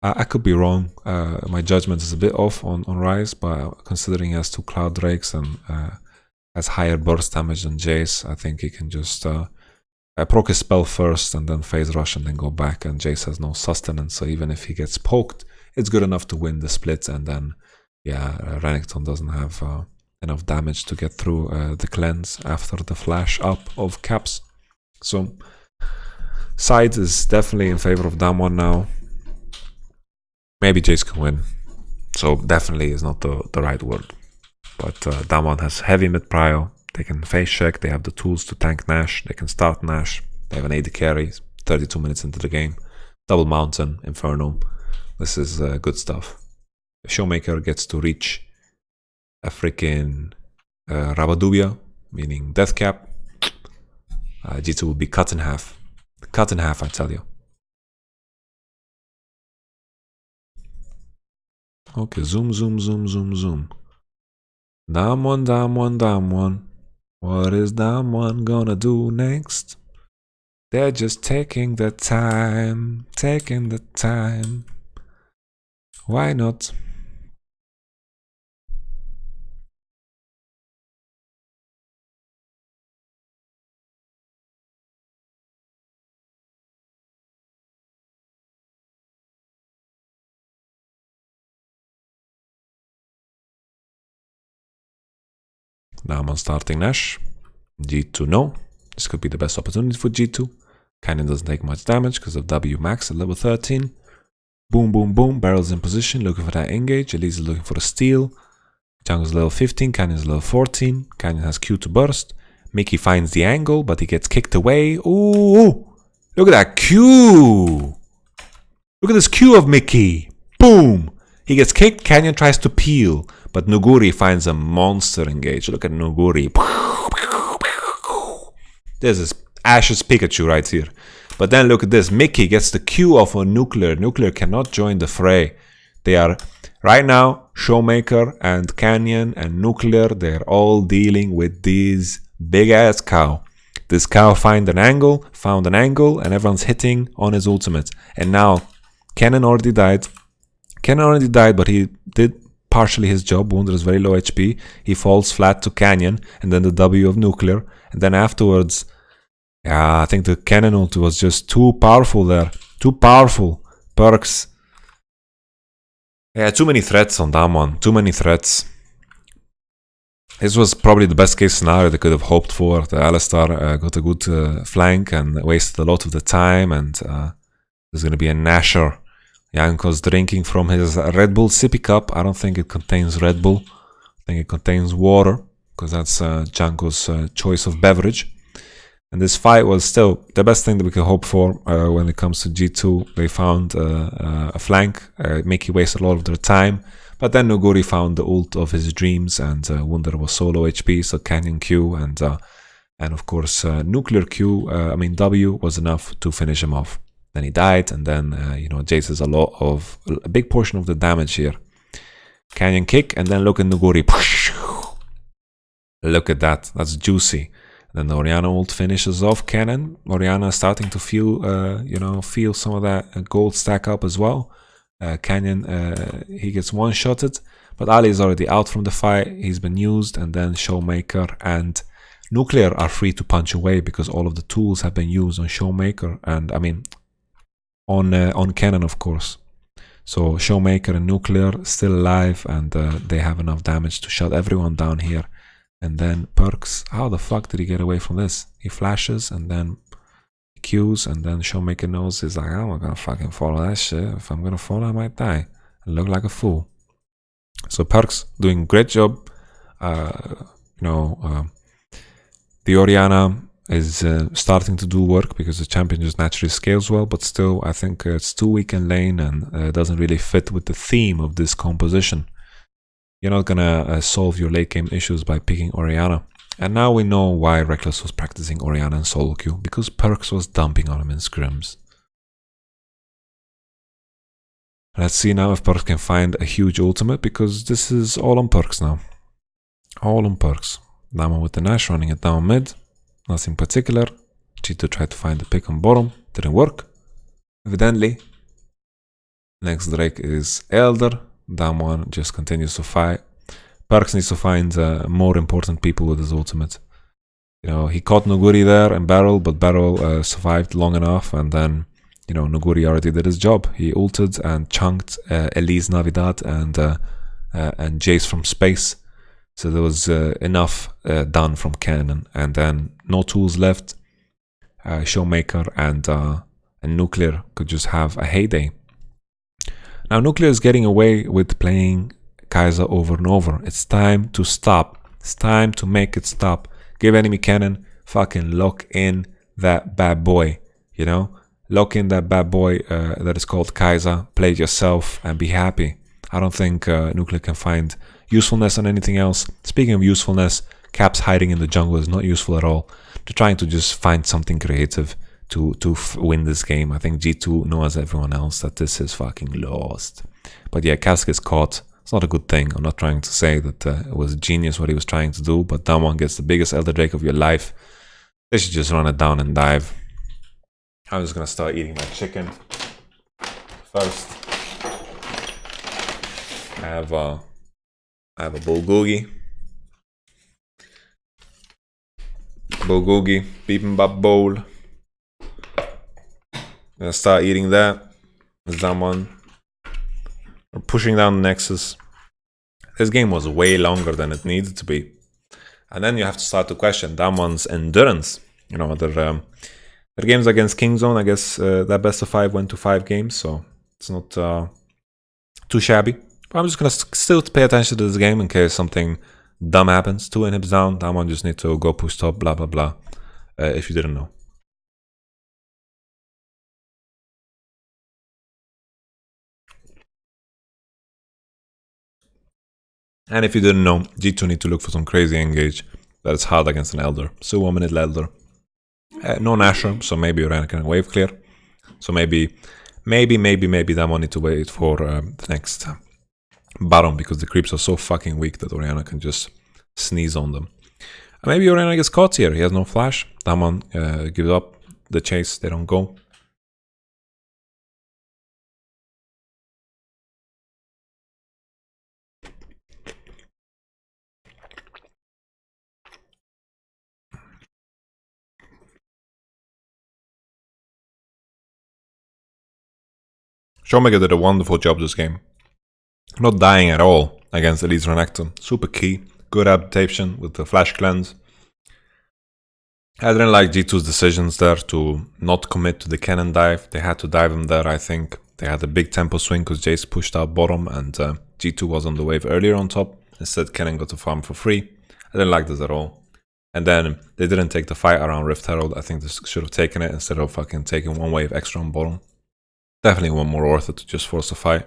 I could be wrong. My judgment is a bit off on Ryze, but considering he has 2 Cloud Drakes and has higher burst damage than Jace, I think he can just proc his spell first and then phase rush and then go back, and Jace has no sustenance, so even if he gets poked, it's good enough to win the split, and then, yeah, Renekton doesn't have enough damage to get through the cleanse after the flash up of Caps. So, side is definitely in favor of Damwon now. Maybe Jace can win, so definitely is not the right word. But Damwon has heavy mid prio. They can face check, they have the tools to tank Nash, they can start Nash, they have an AD carry, 32 minutes into the game. Double Mountain, Inferno. This is good stuff. If Showmaker gets to reach a freaking Rabadubia, meaning Death Cap, G2 will be cut in half. Cut in half, I tell you. Okay, zoom. Damwon. What is Damwon gonna do next? They're just taking the time. Why not? Now I'm on starting Nash. G2 no. This could be the best opportunity for G2. Canyon doesn't take much damage because of W max at level 13. Boom, boom, boom. Barrel's in position, looking for that engage. Elise is looking for a steal. Jungle's level 15, Canyon's level 14. Canyon has Q to burst. Mickey finds the angle, but he gets kicked away. Ooh! Look at that Q! Look at this Q of Mickey! Boom! He gets kicked, Canyon tries to peel, but Nuguri finds a monster engage. Look at Nuguri. This is Ash's Pikachu right here. But then look at this. Mickey gets the Q off on Nuclear. Nuclear cannot join the fray. They are, right now, Showmaker and Canyon and Nuclear, they're all dealing with these big-ass cow. This cow found an angle, and everyone's hitting on his ultimate. And now, Cannon already died. But he did partially his job. Wunder is very low HP. He falls flat to Canyon, and then the W of Nuclear. And then afterwards, yeah, I think the Cannon ulti was just too powerful there. Too powerful. Perks. Yeah, too many threats on that one. Too many threats. This was probably the best case scenario they could have hoped for. The Alistar got a good flank and wasted a lot of the time. And there's going to be a Nasher. Janko's drinking from his Red Bull sippy cup. I don't think it contains Red Bull. I think it contains water. Because that's Janko's choice of beverage. And this fight was still the best thing that we could hope for when it comes to G2. They found a flank. Mickey wasted a lot of their time. But then Nuguri found the ult of his dreams, and Wunder was solo HP, so Canyon Q and of course Nuclear Q, W was enough to finish him off. Then he died, and then Jace is a big portion of the damage here. Canyon kick, and then look at Nuguri. Look at that, that's juicy. Then the Orianna ult finishes off Cannon. Orianna is starting to feel some of that gold stack up as well. Canyon, he gets one-shotted, but Ali is already out from the fight. He's been used, and then Showmaker and Nuclear are free to punch away because all of the tools have been used on Showmaker and on Cannon, of course. So Showmaker and Nuclear still alive, and they have enough damage to shut everyone down here. And then Perks, how the fuck did he get away from this? He flashes and then Qs, and then Showmaker knows he's like, I'm not gonna fucking follow that shit. If I'm gonna follow, I might die and look like a fool. So Perks doing a great job. The Orianna is starting to do work because the champion just naturally scales well, but still I think it's too weak in lane and doesn't really fit with the theme of this composition. You're not gonna solve your late game issues by picking Orianna. And now we know why Reckless was practicing Orianna and solo queue, because Perks was dumping on him in scrims. Let's see now if Perks can find a huge ultimate, because this is all on Perks now. All on Perks. Dama with the Nash running it down mid. Nothing particular. Cheeto tried to find the pick on bottom. Didn't work. Evidently. Next Drake is Elder. Damwon just continues to fight. Perks needs to find more important people with his ultimate. He caught Nuguri there and Barrel, but Barrel survived long enough, and then, Nuguri already did his job. He ulted and chunked Elise Navidad and Jace from space. So there was enough done from Cannon, and then no tools left. Showmaker and Nuclear could just have a heyday. Now Nuclear is getting away with playing Kai'Sa over and over. It's time to stop. It's time to make it stop. Give enemy cannon, fucking lock in that bad boy, Lock in that bad boy that is called Kai'Sa. Play it yourself and be happy. I don't think Nuclear can find usefulness on anything else. Speaking of usefulness, Caps hiding in the jungle is not useful at all. They're trying to just find something creative to win this game. I think G2 knows everyone else that this is fucking lost. But yeah, Caps gets caught. It's not a good thing. I'm not trying to say that it was genius what he was trying to do, but that one gets the biggest Elder Drake of your life. They should just run it down and dive. I'm just gonna start eating my chicken first. I have a bulgogi. Bulgogi bibimbap bowl. I'm gonna start eating that. There's that one. We're pushing down the Nexus. This game was way longer than it needed to be. And then you have to start to question Damon's endurance. You know, their games against Kingzone, I guess that best of 5 went to 5 games, so it's not too shabby. But I'm just gonna still pay attention to this game in case something dumb happens. 2 inhibs down, Damon just need to go push top, blah blah blah. If you didn't know. And if you didn't know, G2 need to look for some crazy engage that is hard against an Elder. So 1 minute Elder. No Nashor, so maybe Oriana can wave clear. So maybe Damon need to wait for the next Baron, because the creeps are so fucking weak that Oriana can just sneeze on them. And maybe Oriana gets caught here, he has no flash. Damon gives up the chase, they don't go. Showmaker did a wonderful job this game. Not dying at all against Elite Renekton. Super key. Good adaptation with the flash cleanse. I didn't like G2's decisions there to not commit to the cannon dive. They had to dive him there, I think. They had a big tempo swing because Jace pushed out bottom and G2 was on the wave earlier on top. Instead, Cannon got to farm for free. I didn't like this at all. And then they didn't take the fight around Rift Herald. I think they should have taken it instead of fucking taking 1 wave extra on bottom. Definitely one more worth it to just force a fight.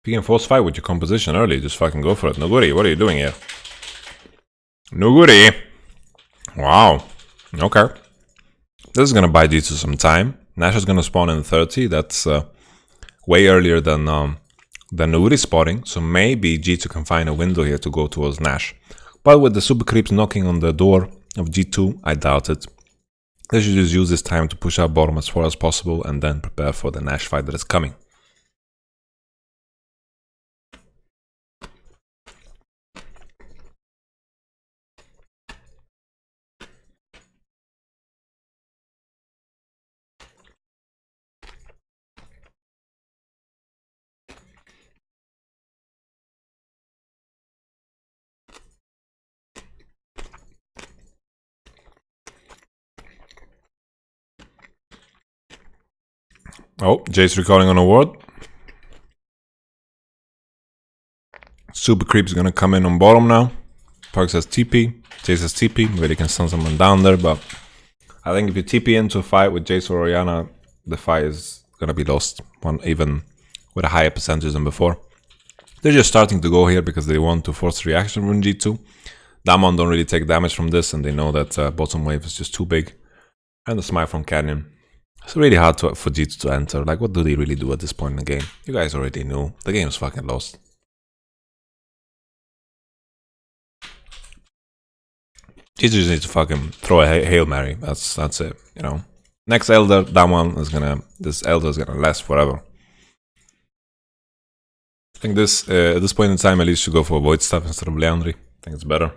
If you can force fight with your composition early, just fucking go for it. Nuguri, what are you doing here? Nuguri! Wow. Okay. This is gonna buy G2 some time. Nash is gonna spawn in 30. That's way earlier than Nuguri spotting. So maybe G2 can find a window here to go towards Nash. But with the super creeps knocking on the door of G2, I doubt it. They should just use this time to push out bottom as far as possible and then prepare for the Nash fight that is coming. Oh, Jace recalling on a ward. Super Creep's gonna come in on bottom now. Parks has TP, Jace has TP, maybe can stun someone down there, but I think if you TP into a fight with Jace or Oriana, the fight is gonna be lost, even with a higher percentage than before. They're just starting to go here because they want to force reaction from G2. Damon don't really take damage from this, and they know that bottom wave is just too big. And the smite from Canyon. It's really hard for G2 to enter. Like, what do they really do at this point in the game? You guys already knew. The game is fucking lost. G2 just needs to fucking throw a Hail Mary. That's it, you know. Next Elder, this Elder is gonna last forever. I think at this point in time, at least should go for Void Stuff instead of Leandri. I think it's better.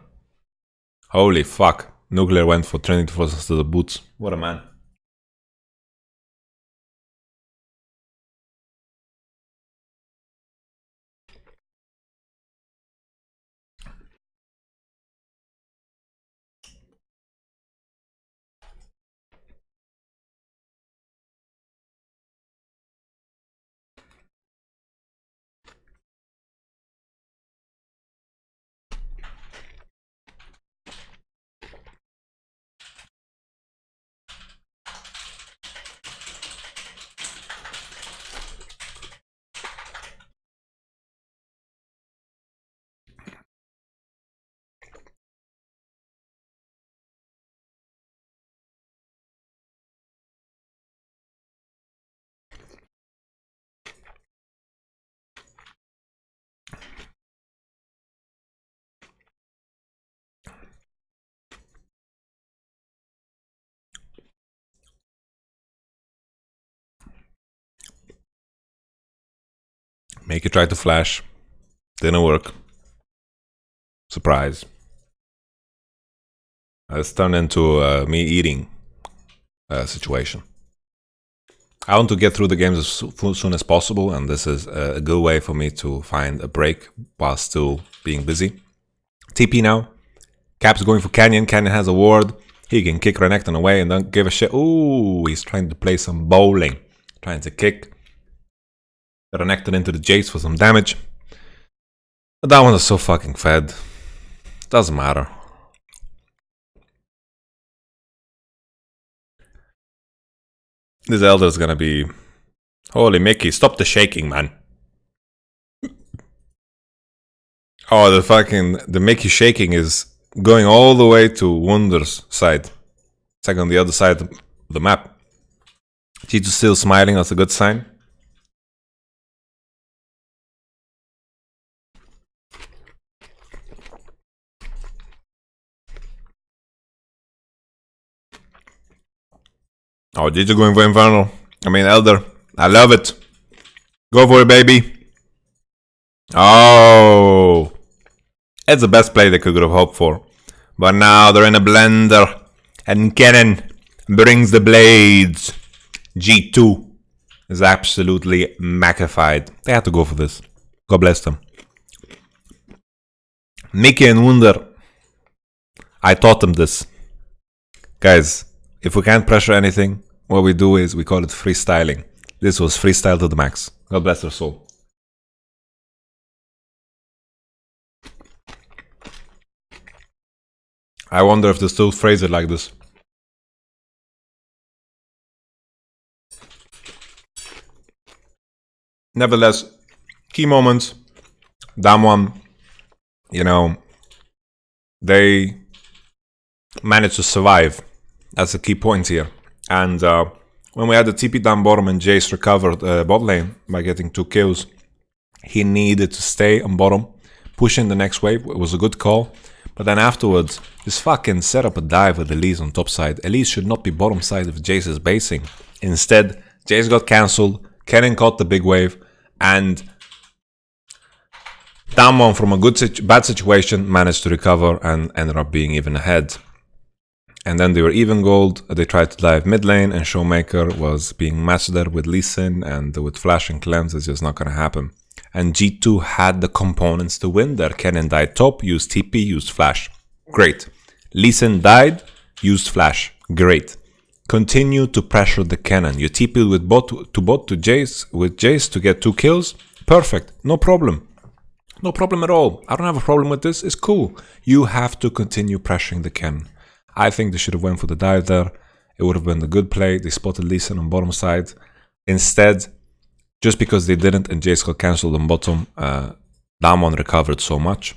Holy fuck. Nuclear went for Trinity Force instead of Boots. What a man. Make it try to flash. Didn't work. Surprise. It's turned into a me eating situation. I want to get through the games as soon as possible, and this is a good way for me to find a break while still being busy. TP now. Cap's going for Canyon. Canyon has a ward. He can kick Renekton away and don't give a shit. Ooh, he's trying to play some bowling. Trying to kick Renekton into the Jace for some damage. But that one is so fucking fed. Doesn't matter. This Elder is gonna be... Holy Mickey, stop the shaking, man. Oh, the Mickey shaking is going all the way to Wunder's side. It's like on the other side of the map. G2 still smiling, that's a good sign. Oh, G2 going for Infernal. I mean, Elder. I love it. Go for it, baby. Oh. It's the best play they could have hoped for. But now they're in a blender. And Cannon brings the blades. G2 is absolutely mackified. They had to go for this. God bless them. Mickey and Wunder. I taught them this. Guys, if we can't pressure anything, what we do is we call it freestyling. This was freestyle to the max. God bless their soul. I wonder if they still phrase it like this. Nevertheless, key moments. Damwon, you know, they managed to survive. That's a key point here. And when we had the TP down bottom and Jace recovered bot lane by getting 2 kills, he needed to stay on bottom, push in the next wave. It was a good call. But then afterwards, just fucking set up a dive with Elise on top side. Elise should not be bottom side if Jace is basing. Instead, Jace got cancelled, Kennen caught the big wave, and Damwon from a bad situation managed to recover and ended up being even ahead. And then they were even gold. They tried to dive mid lane, and Showmaker was being matched there with Lee Sin, and with Flash and Cleanse, it's just not gonna happen. And G2 had the components to win there. Kennen died top, used TP, used Flash. Great. Lee Sin died, used Flash. Great. Continue to pressure the Kennen. You TP with bot to Jace, with Jace to get 2 kills. Perfect. No problem. No problem at all. I don't have a problem with this. It's cool. You have to continue pressuring the Kennen. I think they should have went for the dive there. It would have been a good play. They spotted Lee Sin on bottom side. Instead, just because they didn't and Jace got cancelled on bottom, Damwon recovered so much.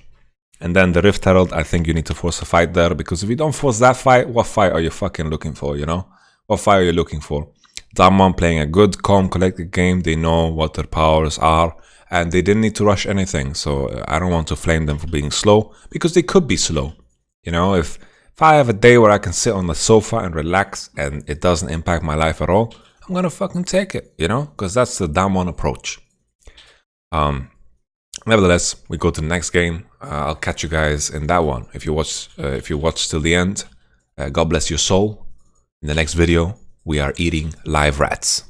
And then the Rift Herald, I think you need to force a fight there, because if you don't force that fight, what fight are you fucking looking for, you know? What fight are you looking for? Damwon playing a good, calm, collected game. They know what their powers are, and they didn't need to rush anything. So I don't want to flame them for being slow, because they could be slow. You know, if I have a day where I can sit on the sofa and relax and it doesn't impact my life at all, I'm gonna fucking take it, you know, because that's the Damwon approach. Nevertheless, we go to the next game. I'll catch you guys in that one. If you watch till the end, God bless your soul. In the next video, we are eating live rats.